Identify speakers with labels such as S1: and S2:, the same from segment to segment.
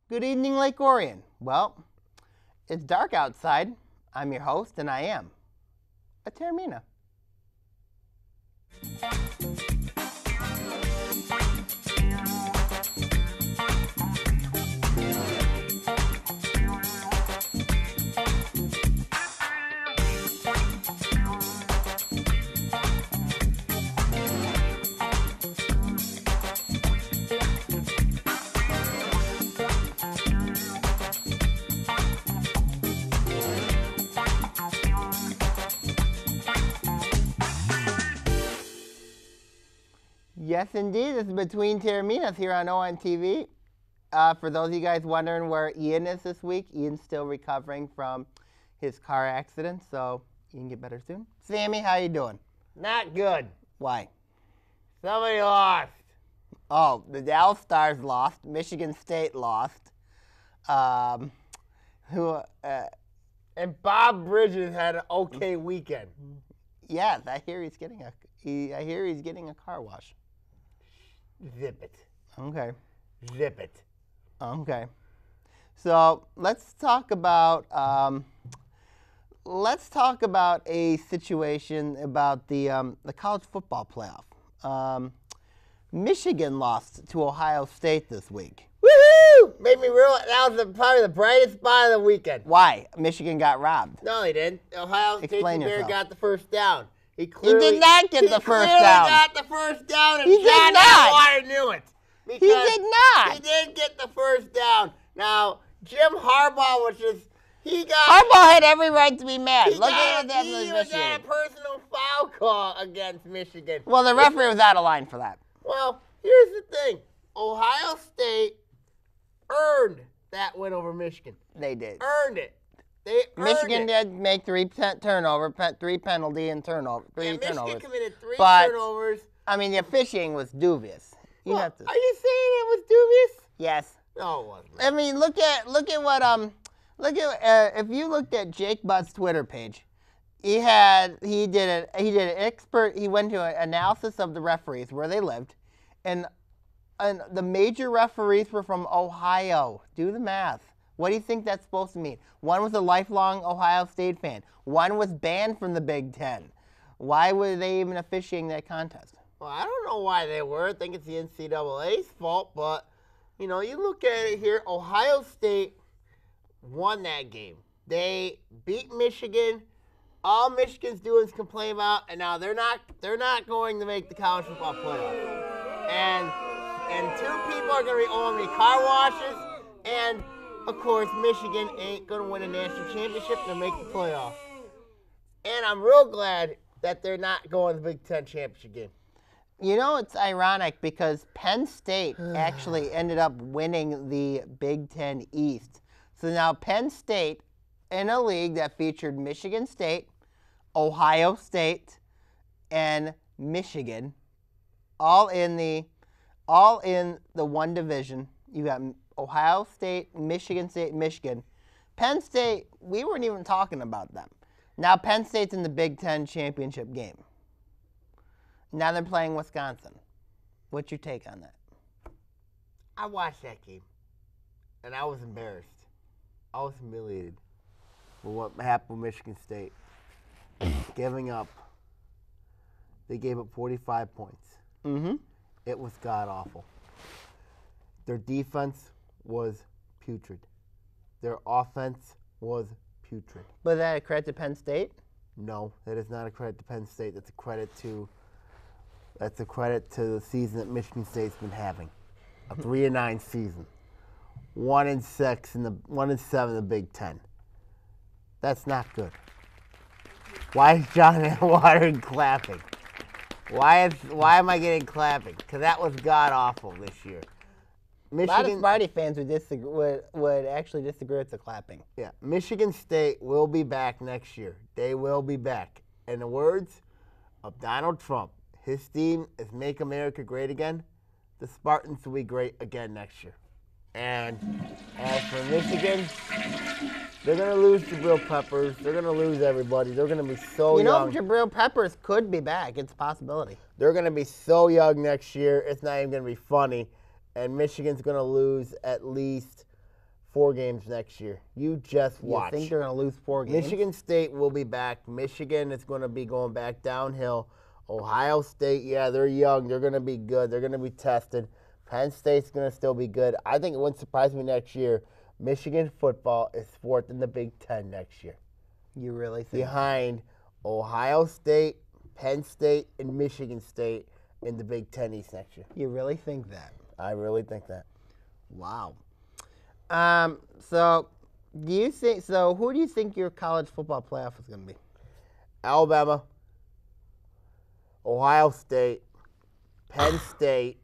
S1: Good evening, Lake Orion. Well, it's dark outside. I'm your host, and I am a Taormina. Yes, indeed. This is Between Taorminas here on ONTV. For those of you guys wondering where Ian is this week, Ian's still recovering from his car accident, so you can get better soon. Sammy, how you doing?
S2: Not good.
S1: Why?
S2: Somebody lost.
S1: Oh, the Dallas Stars lost. Michigan State lost.
S2: And Bob Bridges had an okay weekend.
S1: Yes, I hear he's getting a car wash.
S2: Zip it.
S1: Okay.
S2: Zip it.
S1: Okay. So let's talk about a situation about the college football playoff. Michigan lost to Ohio State this week.
S2: Woohoo! Made me realize that was probably the brightest spot of the weekend.
S1: Why? Michigan got robbed.
S2: No, he didn't. Ohio State got the first down. He
S1: did not get the first down.
S2: He got the first down, and
S1: he
S2: John
S1: did not.
S2: Atwater knew it.
S1: He did not.
S2: He did get the first down. Now, Jim Harbaugh
S1: Harbaugh had every right to be mad.
S2: He
S1: Look at that.
S2: He got a personal foul call against Michigan.
S1: Well, the referee was out of line for that.
S2: Well, here's the thing. Ohio State earned that win over Michigan.
S1: They did.
S2: Earned it. They
S1: Michigan
S2: earned it.
S1: did make three penalty and turnover.
S2: Michigan committed three
S1: but,
S2: turnovers.
S1: I mean, the officiating was dubious.
S2: Are you saying it was dubious?
S1: Yes.
S2: No, it wasn't.
S1: I mean, look at if you looked at Jake Butt's Twitter page, he went to an analysis of the referees where they lived, and the major referees were from Ohio. Do the math. What do you think that's supposed to mean? One was a lifelong Ohio State fan. One was banned from the Big Ten. Why were they even officiating that contest?
S2: Well, I don't know why they were. I think it's the NCAA's fault, but, you look at it here. Ohio State won that game. They beat Michigan. All Michigan's doing is complain about, and now they're not going to make the college football playoff. And two people are going to be owing me car washes, and of course, Michigan ain't going to win a national championship to make the playoff. And I'm real glad that they're not going to the Big Ten championship game.
S1: It's ironic because Penn State actually ended up winning the Big Ten East. So now Penn State, in a league that featured Michigan State, Ohio State, and Michigan, all in the one division. You got Ohio State, Michigan. Penn State, we weren't even talking about them. Now Penn State's in the Big Ten championship game. Now they're playing Wisconsin. What's your take on that?
S2: I watched that game, and I was embarrassed. I was humiliated for what happened with Michigan State. Giving up. They gave up 45 points.
S1: Mm-hmm.
S2: It was god-awful. Their defense was putrid. Their offense was putrid.
S1: But is that a credit to Penn State?
S2: No, that is not a credit to Penn State. That's a credit to the season that Michigan State's been having. A 3-9 season. 1-6 and 1-7 in the Big Ten. That's not good. Why is John Atwater clapping? Why am I getting clapping? Because that was god-awful this year.
S1: Michigan, a lot of Sparty fans would actually disagree with the clapping.
S2: Yeah, Michigan State will be back next year. They will be back. In the words of Donald Trump, his theme is Make America Great Again. The Spartans will be great again next year. And as for Michigan, they're going to lose Jabril Peppers. They're going to lose everybody. They're going to be so young.
S1: Jabril Peppers could be back. It's a possibility.
S2: They're going to be so young next year, it's not even going to be funny. And Michigan's going to lose at least 4 games next year. You just watch.
S1: You think they're going to lose 4 games?
S2: Michigan State will be back. Michigan is going to be going back downhill. Ohio State, yeah, they're young. They're going to be good. They're going to be tested. Penn State's going to still be good. I think it wouldn't surprise me next year. Michigan football is 4th in the Big Ten next year.
S1: You really think?
S2: Behind Ohio State, Penn State, and Michigan State in the Big Ten East next year.
S1: You really think that?
S2: I really think that.
S1: Wow. So do you think? So who do you think your college football playoff is going to be?
S2: Alabama, Ohio State, Penn State,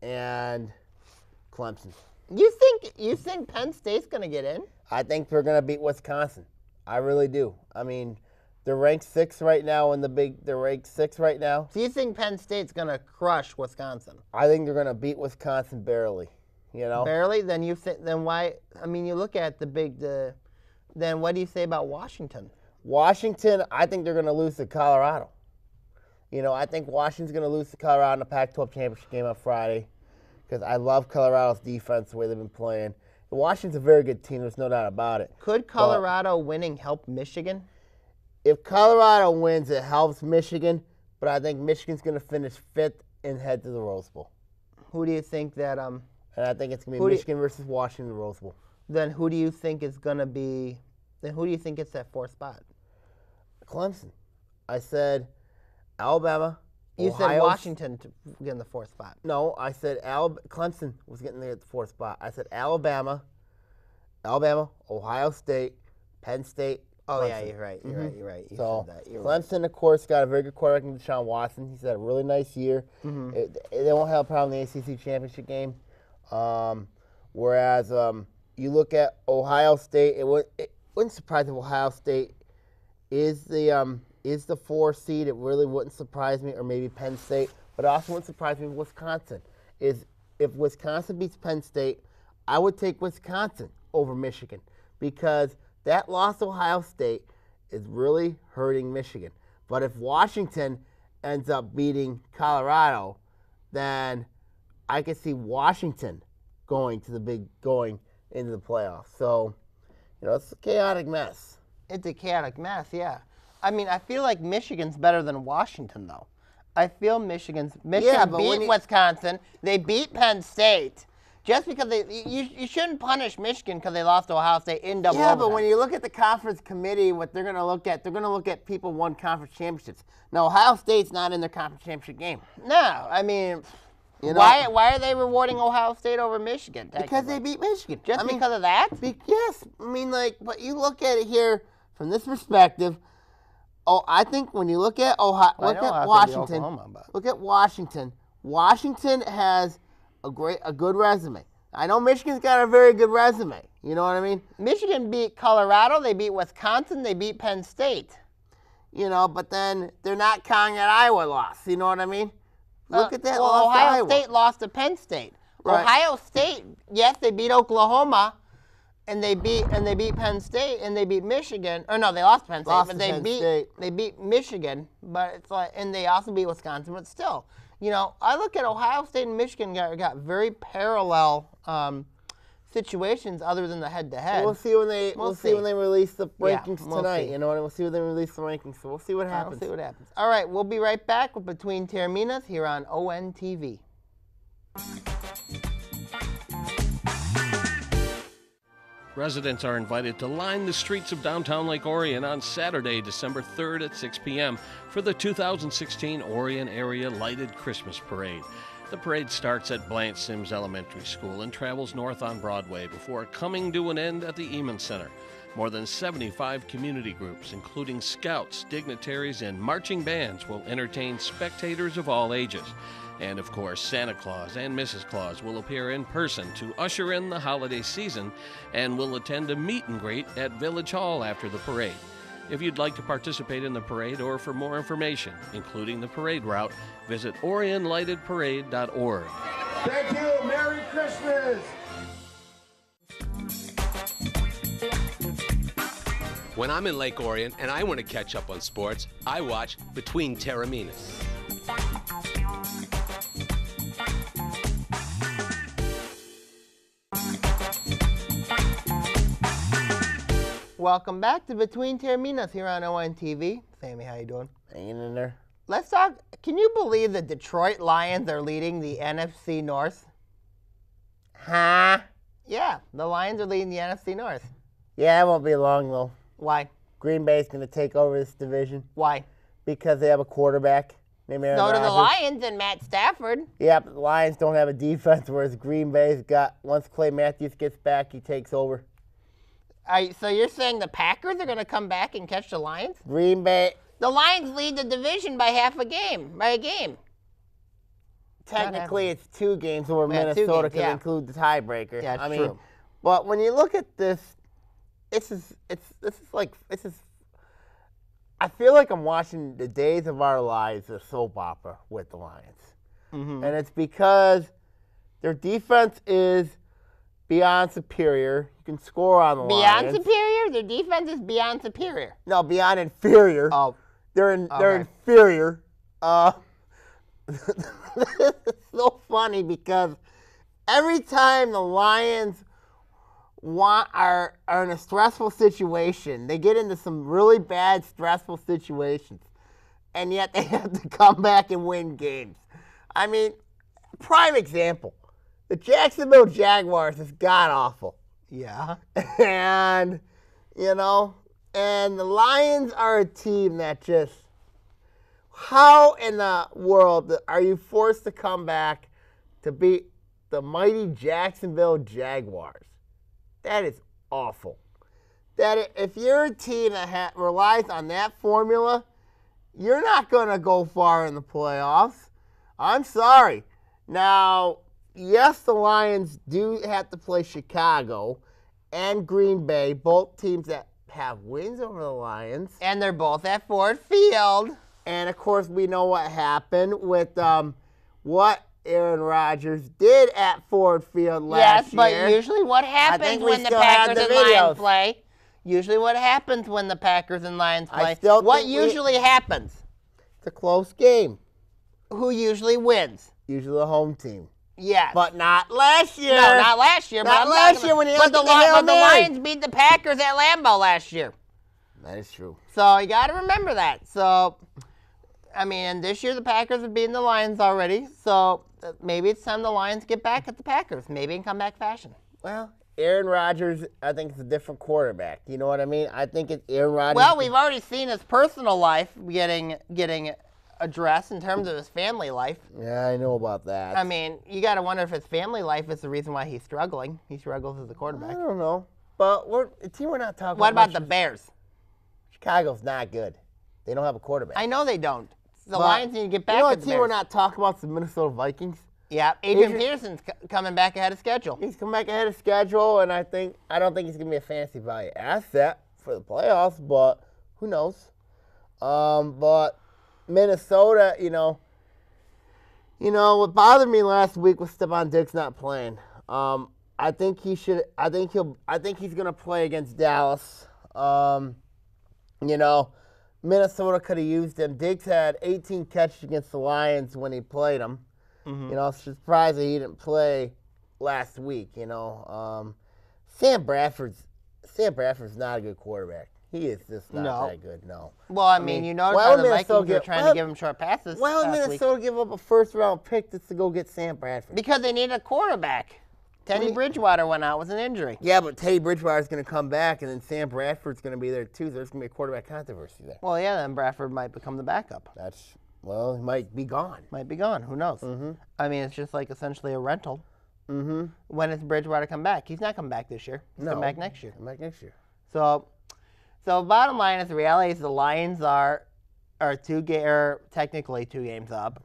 S2: and Clemson.
S1: You think Penn State's going to get in?
S2: I think they're going to beat Wisconsin. I really do. I mean, they're ranked 6th right now in the big. They're ranked 6th right now.
S1: So you think Penn State's going to crush Wisconsin?
S2: I think they're going to beat Wisconsin barely. You know,
S1: barely. Then you think? Then why? I mean, you look at then what do you say about Washington?
S2: Washington, I think they're going to lose to Colorado. You know, I think Washington's going to lose to Colorado in the Pac-12 championship game on Friday because I love Colorado's defense, the way they've been playing. Washington's a very good team. There's no doubt about it.
S1: Could Colorado winning help Michigan?
S2: If Colorado wins, it helps Michigan, but I think Michigan's going to finish 5th and head to the Rose Bowl.
S1: Who do you think that
S2: And I think it's going to be Michigan versus Washington in the Rose Bowl.
S1: Then who do you think is going to be – then who do you think gets that 4th spot?
S2: Clemson. I said Alabama.
S1: You said Washington to get in the 4th spot.
S2: No, I said Clemson was getting there at the 4th spot. I said Alabama, Ohio State, Penn State.
S1: Oh,
S2: Clemson.
S1: Yeah, you're right. You're right. You
S2: so
S1: said that. You're
S2: Clemson, of course, got a very good quarterback in Deshaun Watson. He's had a really nice year. They won't have a problem in the ACC championship game. Whereas you look at Ohio State, it wouldn't surprise me if Ohio State is the 4 seed. It really wouldn't surprise me, or maybe Penn State. But it also wouldn't surprise me if Wisconsin if Wisconsin beats Penn State, I would take Wisconsin over Michigan because that loss to Ohio State is really hurting Michigan. But if Washington ends up beating Colorado, then I could see Washington going into the playoffs. So, you know, it's a chaotic mess.
S1: It's a chaotic mess, yeah. I mean, I feel like Michigan's better than Washington, though. I feel Michigan beat Wisconsin. They beat Penn State. Just because you shouldn't punish Michigan because they lost to Ohio State in double overtime.
S2: But when you look at the conference committee, what they're going to look at, they're going to look at people who won conference championships. Now, Ohio State's not in their conference championship game.
S1: No, I mean, why are they rewarding Ohio State over Michigan?
S2: Because they beat Michigan.
S1: Just because of that?
S2: Yes. I mean, but you look at it here from this perspective. Oh, I think when you look at Washington. Look at Washington. Washington has a good resume. I know Michigan's got a very good resume. You know what I mean?
S1: Michigan beat Colorado. They beat Wisconsin. They beat Penn State.
S2: You know, but then they're not counting that Iowa loss. You know what I mean? Look at that loss to
S1: Ohio
S2: Iowa.
S1: State lost to Penn State.
S2: Right.
S1: Ohio State, yes, they beat Oklahoma, and they beat Penn State, and they beat Michigan. Or no, they lost to Penn State, but they beat Michigan. But it's like, and they also beat Wisconsin. But still, you know, I look at Ohio State and Michigan got very parallel situations, other than the head-to-head.
S2: We'll see when they release the rankings tonight.
S1: See.
S2: You know, we'll see when they release the rankings. So we'll see what happens.
S1: We'll see what happens. All right, we'll be right back with Between Taorminas here on ONTV.
S3: Residents are invited to line the streets of downtown Lake Orion on Saturday, December 3rd at 6 p.m. for the 2016 Orion Area Lighted Christmas Parade. The parade starts at Blanche Sims Elementary School and travels north on Broadway before coming to an end at the Eamon Center. More than 75 community groups, including scouts, dignitaries, and marching bands, will entertain spectators of all ages. And, of course, Santa Claus and Mrs. Claus will appear in person to usher in the holiday season and will attend a meet and greet at Village Hall after the parade. If you'd like to participate in the parade or for more information, including the parade route, visit orionlightedparade.org.
S4: Thank you. Merry Christmas.
S5: When I'm in Lake Orion and I want to catch up on sports, I watch Between Taorminas.
S1: Welcome back to Between Taorminas here on ONTV. Sammy, how you doing?
S2: Hanging in there.
S1: Let's talk. Can you believe the Detroit Lions are leading the NFC North?
S2: Huh?
S1: Yeah, the Lions are leading the NFC North.
S2: Yeah, it won't be long, though.
S1: Why?
S2: Green Bay's going to take over this division
S1: Why?
S2: because they have a quarterback named Aaron
S1: So do the
S2: Rodgers.
S1: Lions and Matt Stafford.
S2: Yeah, but the Lions don't have a defense, whereas Green Bay's got, once Clay Matthews gets back, he takes over.
S1: So you're saying the Packers are going to come back and catch the Lions?
S2: Green Bay,
S1: The Lions lead the division by a game.
S2: technically it's 2 games, where
S1: Yeah, 2
S2: Minnesota
S1: games,
S2: can
S1: yeah.
S2: include the tiebreaker.
S1: Yeah, it's
S2: I mean,
S1: true.
S2: but when you look at this, I feel like I'm watching the Days of Our Lives, a soap opera with the Lions.
S1: Mm-hmm.
S2: And it's because their defense is beyond superior. You can score on the
S1: Beyond
S2: Lions.
S1: superior? Their defense is beyond superior.
S2: No, beyond inferior.
S1: Oh,
S2: They're
S1: okay.
S2: inferior. It's so funny because every time the Lions are in a stressful situation, they get into some really bad stressful situations, and yet they have to come back and win games. I mean, prime example, the Jacksonville Jaguars is god awful.
S1: yeah.
S2: And, and the Lions are a team that just, how in the world are you forced to come back to beat the mighty Jacksonville Jaguars? That is awful. If you're a team that relies on that formula, you're not going to go far in the playoffs. I'm sorry. Now, yes, the Lions do have to play Chicago and Green Bay, both teams that have wins over the Lions.
S1: And they're both at Ford Field.
S2: And, of course, we know what happened with what Aaron Rodgers did at Ford Field last year.
S1: Yes, but usually what happens
S2: think we
S1: when the
S2: still have
S1: Packers
S2: the
S1: and Lions
S2: videos.
S1: play? Usually what happens when the Packers and Lions
S2: I
S1: play?
S2: still
S1: What
S2: think
S1: usually happens?
S2: It's a close game.
S1: Who usually wins?
S2: Usually the home team.
S1: Yes.
S2: But not last year.
S1: no, not last year.
S2: Not
S1: but I'm
S2: last
S1: talking
S2: year when you
S1: but
S2: look
S1: the,
S2: at the Hail
S1: but the
S2: Mary.
S1: Lions beat the Packers at Lambeau last year.
S2: That is true.
S1: So you got to remember that. So, I mean, this year the Packers have beaten the Lions already. So maybe it's time the Lions get back at the Packers. Maybe in comeback fashion.
S2: Well, Aaron Rodgers, I think, is a different quarterback. You know what I mean? I think it's Aaron Rodgers.
S1: Well, we've already seen his personal life getting addressed in terms of his family life.
S2: Yeah, I know about that.
S1: I mean, you got to wonder if his family life is the reason why he's struggling. He struggles as a
S2: I
S1: quarterback.
S2: don't know. But the team we're not talking
S1: What about
S2: about.
S1: the Bears?
S2: Chicago's not good. They don't have a quarterback.
S1: I know they don't. The
S2: But
S1: Lions need to get back
S2: You know
S1: at
S2: what
S1: the
S2: team
S1: Bears.
S2: we're not talking about is the Minnesota Vikings.
S1: Yeah, Adrian
S2: Adrian-
S1: Peterson's coming back ahead of schedule.
S2: He's come back ahead of schedule, and I don't think he's gonna be a fantasy value asset for the playoffs, but who knows? But Minnesota, what bothered me last week was Stephon Diggs not playing. I think he's gonna play against Dallas. Minnesota could have used him. Diggs had 18 catches against the Lions when he played them. Surprised that he didn't play last week. Sam Bradford's not a good quarterback. He is just not that good. No.
S1: Well, I mean, you notice
S2: why
S1: how
S2: would
S1: the
S2: Minnesota
S1: Vikings are trying to give him short passes
S2: Why would
S1: last week.
S2: Minnesota give up a first-round pick just to go get Sam Bradford?
S1: Because they need a quarterback. Teddy Bridgewater went out with an injury.
S2: Yeah, but Teddy Bridgewater's going to come back, and then Sam Bradford's going to be there too. So there's going to be a quarterback controversy there.
S1: Well, yeah, then Bradford might become the backup.
S2: He might be gone.
S1: Might be gone. Who knows? I mean, it's just like essentially a rental. When does Bridgewater come back? He's not coming back this year. He's coming back next year.
S2: Come back next year.
S1: So bottom line is, the reality is the Lions are technically 2 games up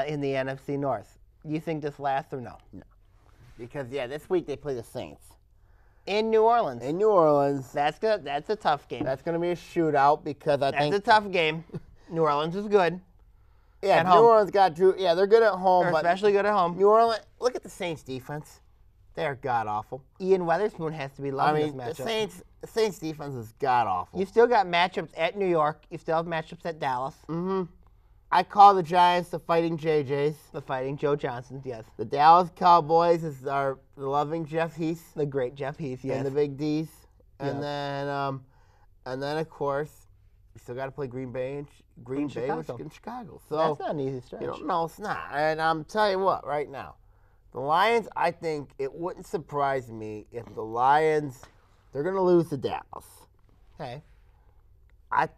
S1: in the NFC North. Do you think this lasts or no?
S2: No. Because, this week they play the Saints.
S1: In New Orleans.
S2: In New Orleans.
S1: That's good. That's a tough game.
S2: That's going to be a shootout because
S1: That's a tough game. New Orleans is good.
S2: Yeah,
S1: At
S2: New
S1: home.
S2: Orleans got Drew. Yeah, they're good at home,
S1: They're
S2: but
S1: especially good at home.
S2: New Orleans. Look at the Saints defense. They're god awful.
S1: Ian Weatherspoon has to be
S2: I
S1: loving
S2: mean,
S1: this
S2: the
S1: matchup.
S2: Saints defense is god awful.
S1: You still got matchups at New York. You still have matchups at Dallas.
S2: I call the Giants the Fighting JJs.
S1: The Fighting Joe Johnsons, yes.
S2: The Dallas Cowboys is the loving Jeff Heath
S1: The great Jeff Heath, yes.
S2: and the Big D's. And then of course, you still got to play Green Bay and Chicago. So
S1: That's not an easy stretch.
S2: no, it's not. And I'm telling you what, right now, the Lions. I think it wouldn't surprise me if the Lions, they're going to lose to Dallas.
S1: Okay.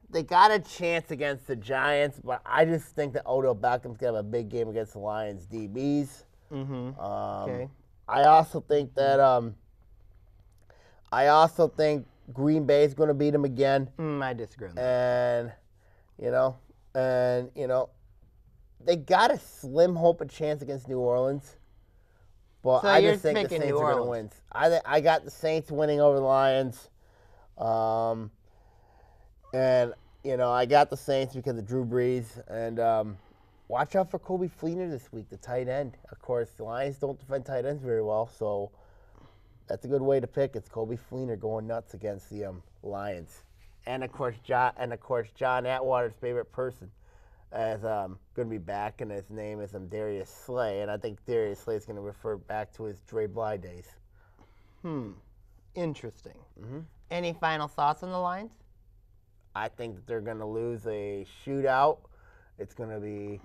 S2: They got a chance against the Giants, but I just think that Odell Beckham's gonna have a big game against the Lions DBs.
S1: Okay.
S2: I also think that Green Bay is gonna beat them again,
S1: I disagree on that.
S2: and they got a slim hope of chance against New Orleans. But
S1: So
S2: I
S1: you're
S2: just think the
S1: picking
S2: Saints
S1: New
S2: are gonna
S1: Orleans.
S2: win. I got the Saints winning over the Lions. And, I got the Saints because of Drew Brees. And watch out for Kobe Fleener this week, the tight end. Of course, the Lions don't defend tight ends very well, so that's a good way to pick. It's Kobe Fleener going nuts against the Lions. And, of course, John Atwater's favorite person is going to be back, and his name is Darius Slay. And I think Darius Slay is going to refer back to his Dre Bly days.
S1: Interesting. Any final thoughts on the Lions?
S2: I think that they're going to lose a shootout. It's going to be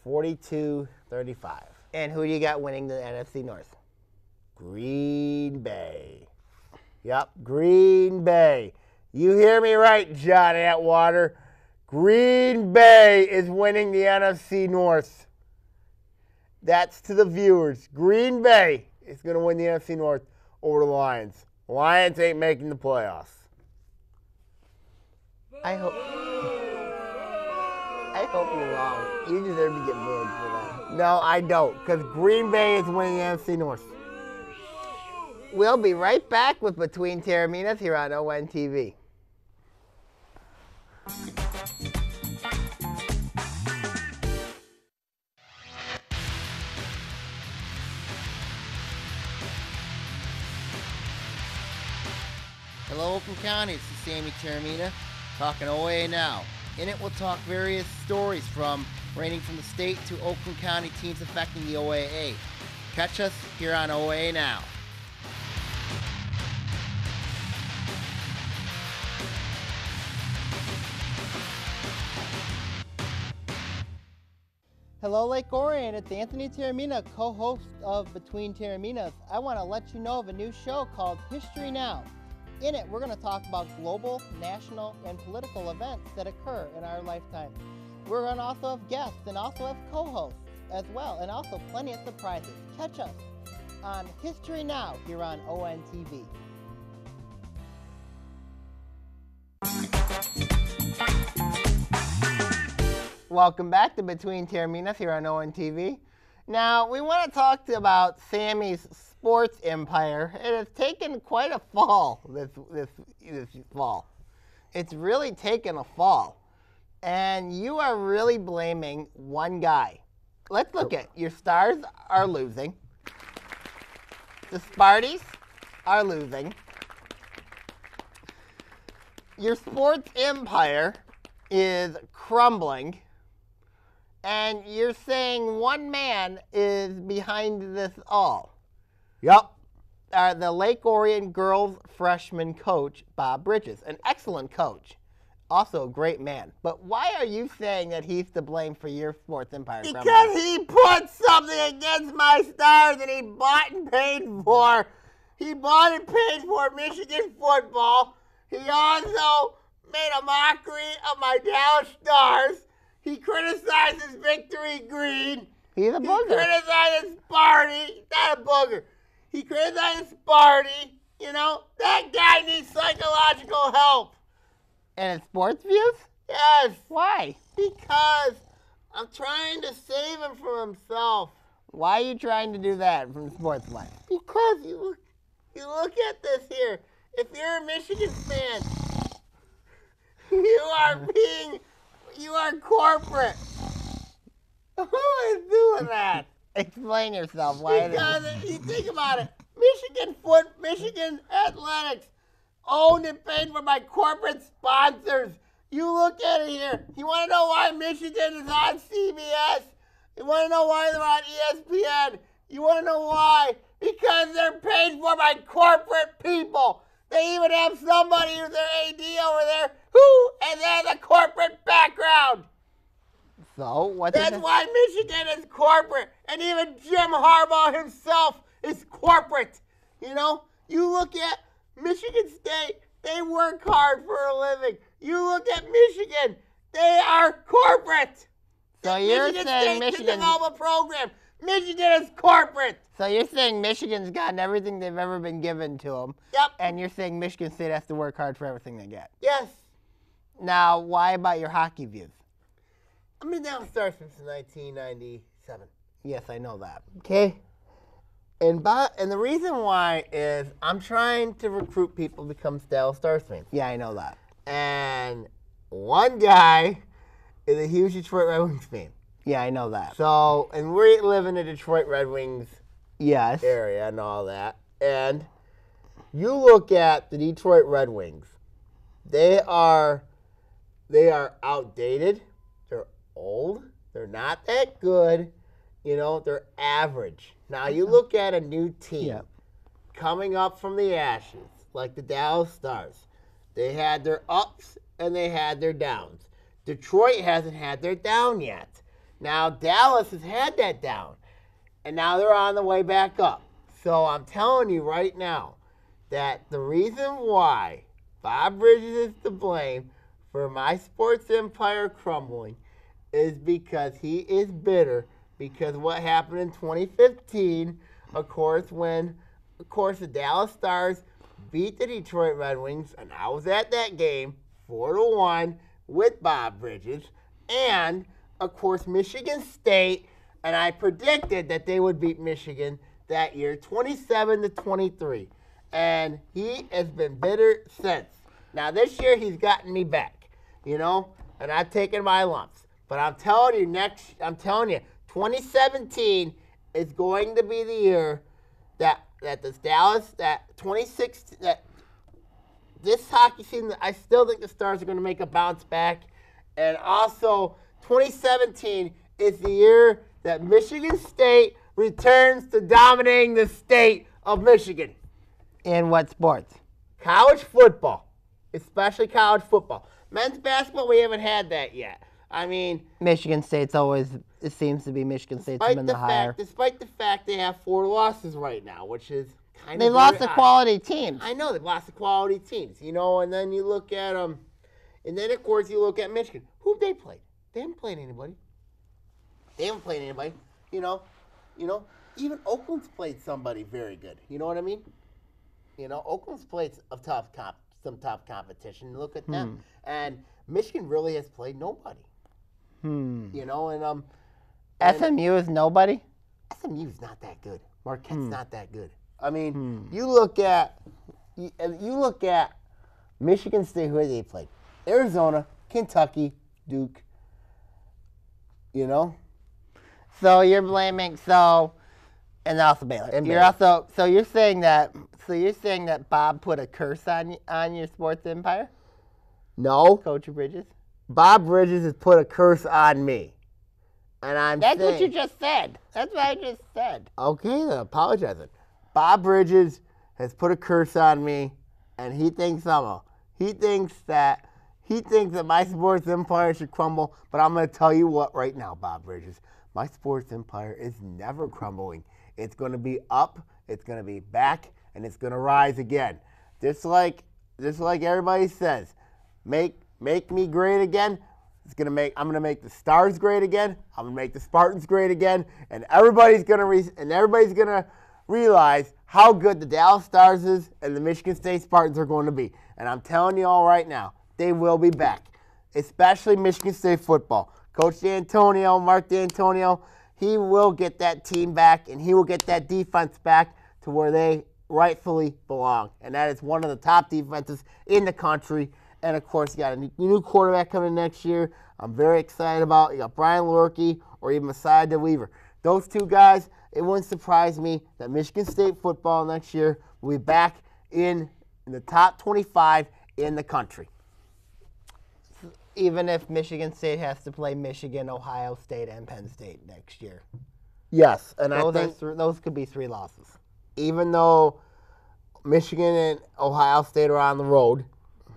S2: 42-35.
S1: And who do you got winning the NFC North?
S2: Green Bay. Yep, Green Bay. You hear me right, John Atwater. Green Bay is winning the NFC North. That's to the viewers. Green Bay is going to win the NFC North over the Lions. Lions ain't making the playoffs.
S1: I hope you're wrong. You deserve to get booed for that.
S2: No, I don't, because Green Bay is winning the NFC North.
S1: We'll be right back with Between Taorminas here on ONTV. Hello, Oakland County. This is Sammy Taormina talking OA Now. In it, we'll talk various stories ranging from the state to Oakland County teams affecting the OAA. Catch us here on OA Now. Hello, Lake Orion. It's Anthony Taormina, co-host of Between Taorminas. I want to let you know of a new show called History Now. In it, we're going to talk about global, national, and political events that occur in our lifetime. We're going to also have guests and also have co-hosts as well, and also plenty of surprises. Catch us on History Now here on ONTV. Welcome back to Between Taorminas here on ONTV. Now, we want to talk about Sammy's sports empire. It has taken quite a fall this fall. It's really taken a fall. And you are really blaming one guy. Let's look at it. Your Stars are losing. The Sparties are losing. Your sports empire is crumbling. And you're saying one man is behind this all.
S2: Yep.
S1: The Lake Orion girls freshman coach, Bob Bridges, an excellent coach, also a great man. But why are you saying that he's to blame for your sports empire?
S2: Because he put something against my Stars and he bought and paid for. He bought and paid for Michigan football. He also made a mockery of my Dallas Stars. He criticizes Victory Green.
S1: He's a booger.
S2: He criticizes Sparty. Not a booger. He criticizes Sparty. That guy needs psychological help.
S1: And his sports views?
S2: Yes.
S1: Why?
S2: Because I'm trying to save him from himself.
S1: Why are you trying to do that from sports life?
S2: Because you look at this here. If you're a Michigan fan, you are corporate. Who is doing that?
S1: Explain yourself. Why?
S2: Because you think about it, Michigan athletics, owned and paid for by corporate sponsors. You look at it here. You want to know why Michigan is on CBS? You want to know why they're on ESPN? You want to know why? Because they're paid for by corporate people. They even have somebody who's their AD over there who has a corporate background.
S1: So what?
S2: That's why Michigan is corporate, and even Jim Harbaugh himself is corporate. You know, you look at Michigan State; they work hard for a living. You look at Michigan; they are corporate.
S1: So you're
S2: Michigan
S1: saying
S2: State
S1: Michigan?
S2: can develop a program. Michigan is corporate.
S1: So you're saying Michigan's gotten everything they've ever been given to them.
S2: Yep.
S1: And you're saying Michigan State has to work hard for everything they get.
S2: Yes.
S1: Now, why about your hockey views?
S2: I've been down Stars since 1997.
S1: Yes, I know that.
S2: Okay. And the reason why is I'm trying to recruit people to become Dallas Stars fans.
S1: Yeah, I know that.
S2: And one guy is a huge Detroit Red Wings fan.
S1: Yeah, I know that.
S2: So, and we live in the Detroit Red Wings
S1: Yes.
S2: area and all that. And you look at the Detroit Red Wings, they are outdated. They're old. They're not that good. You know, they're average. Now you look at a new team coming up from the ashes, like the Dallas Stars. They had their ups and they had their downs. Detroit hasn't had their down yet. Now Dallas has had that down, and now they're on the way back up. So I'm telling you right now that the reason why Bob Bridges is to blame for my sports empire crumbling is because he is bitter because what happened in 2015, of course, when, of course, the Dallas Stars beat the Detroit Red Wings, and I was at that game, 4-1 with Bob Bridges, and, of course, Michigan State, and I predicted that they would beat Michigan that year, 27-23, and he has been bitter since. Now, this year, he's gotten me back, you know, and I've taken my lumps. But I'm telling you, 2017 is going to be the year that this Dallas, that 2016, that this hockey season, I still think the Stars are going to make a bounce back. And also, 2017 is the year that Michigan State returns to dominating the state of Michigan.
S1: In what sports?
S2: College football, especially college football. Men's basketball, we haven't had that yet. I mean,
S1: Michigan State's always, it seems to be Michigan State's been the higher.
S2: Despite the fact they have 4 losses right now, which is kind of
S1: They lost to quality teams.
S2: I know, they've lost to quality teams, you know, and then you look at them, and then, of course, you look at Michigan. Who have they played? They haven't played anybody. You know, even Oakland's played somebody very good. You know what I mean? You know, Oakland's played some tough competition. Look at them. And Michigan really has played nobody. You know, and
S1: SMU is nobody?
S2: SMU's not that good. Marquette's not that good. I mean, you look at Michigan State, who they played. Arizona, Kentucky, Duke. You know?
S1: So you're blaming and also Baylor.
S2: And
S1: You're also you're saying that Bob put a curse on your sports empire?
S2: No.
S1: Coach Bridges?
S2: Bob Bridges has put a curse on me. And
S1: That's what you just said. That's what I just said.
S2: Okay, then apologizing. Bob Bridges has put a curse on me, and he thinks he thinks that my sports empire should crumble, but I'm going to tell you what right now, Bob Bridges. My sports empire is never crumbling. It's going to be up, it's going to be back, and it's going to rise again. Just like everybody says, make me great again. I'm going to make the Stars great again. I'm going to make the Spartans great again, and everybody's going to realize how good the Dallas Stars is and the Michigan State Spartans are going to be. And I'm telling you all right now, they will be back, especially Michigan State football. Coach Mark D'Antonio, he will get that team back, and he will get that defense back to where they rightfully belong. And that is one of the top defenses in the country. And, of course, you got a new quarterback coming next year. I'm very excited about. You got Brian Lurkey or even Messiah DeWeaver. Those two guys, it wouldn't surprise me that Michigan State football next year will be back in the top 25 in the country.
S1: Even if Michigan State has to play Michigan, Ohio State, and Penn State next year.
S2: Yes, and
S1: Those could be 3 losses.
S2: Even though Michigan and Ohio State are on the road.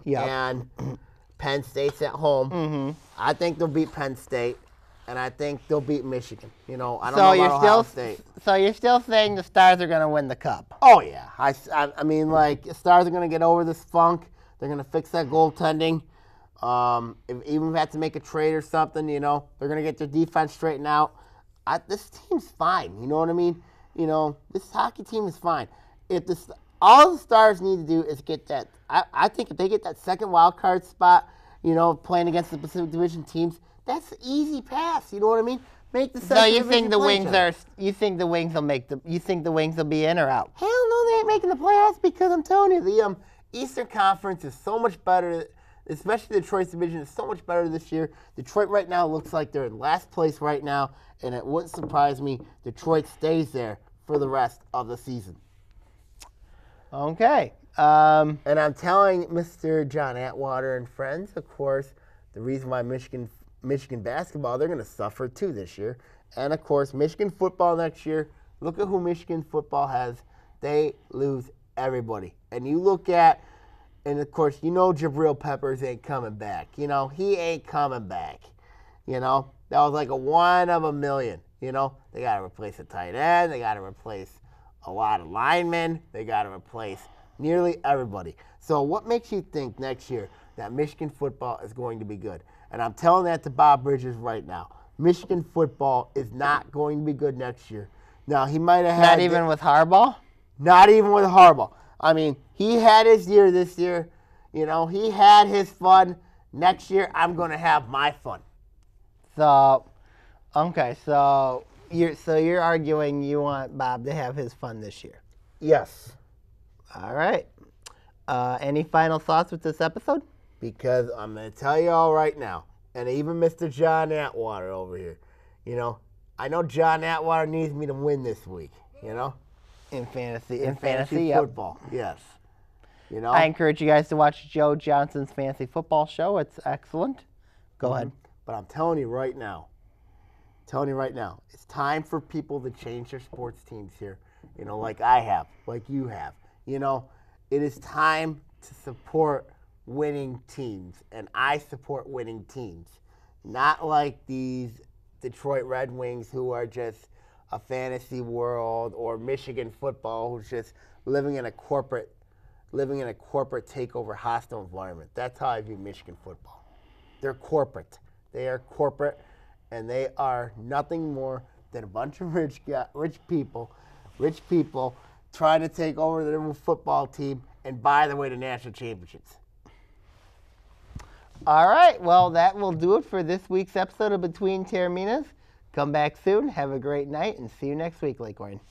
S1: Yep.
S2: And Penn State's at home.
S1: Mm-hmm.
S2: I think they'll beat Penn State, and I think they'll beat Michigan. I don't
S1: So
S2: know
S1: you're
S2: about Ohio
S1: still
S2: State.
S1: so you're still saying the Stars are going to win the Cup?
S2: Oh, yeah. I mean, like, the Stars are going to get over this funk. They're going to fix that goaltending. Even if they have to make a trade or something, they're going to get their defense straightened out. This team's fine. You know what I mean? This hockey team is fine. All the Stars need to do is get that. I think if they get that second wild card spot, playing against the Pacific Division teams, that's an easy pass. You know what I mean? Make the
S1: So
S2: second
S1: you
S2: division
S1: think the
S2: play
S1: Wings
S2: chance.
S1: are? You think the Wings will make the? You think the Wings will be in or out?
S2: Hell no, they ain't making the playoffs because I'm telling you, the Eastern Conference is so much better, especially the Detroit division is so much better this year. Detroit right now looks like they're in last place right now, and it wouldn't surprise me Detroit stays there for the rest of the season.
S1: Okay.
S2: And I'm telling Mr. John Atwater and friends, of course, the reason why Michigan basketball, they're going to suffer too this year. And, of course, Michigan football next year, look at who Michigan football has. They lose everybody. And you look at, and, of course, Jabril Peppers ain't coming back. He ain't coming back. That was like a one of a million. They got to replace a tight end. They got to replace a lot of linemen. They got to replace nearly everybody. So what makes you think next year that Michigan football is going to be good? And I'm telling that to Bob Bridges right now. Michigan football is not going to be good next year. Now, he might have had...
S1: Not even with Harbaugh?
S2: Not even with Harbaugh. I mean, he had his year this year. He had his fun. Next year, I'm going to have my fun.
S1: So, okay. So you're arguing you want Bob to have his fun this year?
S2: Yes.
S1: All right. Any final thoughts with this episode?
S2: Because I'm going to tell you all right now, and even Mr. John Atwater over here, I know John Atwater needs me to win this week,
S1: In fantasy
S2: fantasy football, yes.
S1: I encourage you guys to watch Joe Johnson's fantasy football show. It's excellent. Go ahead.
S2: But I'm telling you right now, it's time for people to change their sports teams here, like I have, like you have. It is time to support winning teams, and I support winning teams. Not like these Detroit Red Wings who are just a fantasy world, or Michigan football who's just living in a corporate takeover hostile environment. That's how I view Michigan football. They're corporate. They are corporate, and they are nothing more than a bunch of rich people trying to take over their football team and buy their way to national championships.
S1: All right. Well, that will do it for this week's episode of Between Taorminas. Come back soon. Have a great night, and see you next week, Lake Orion.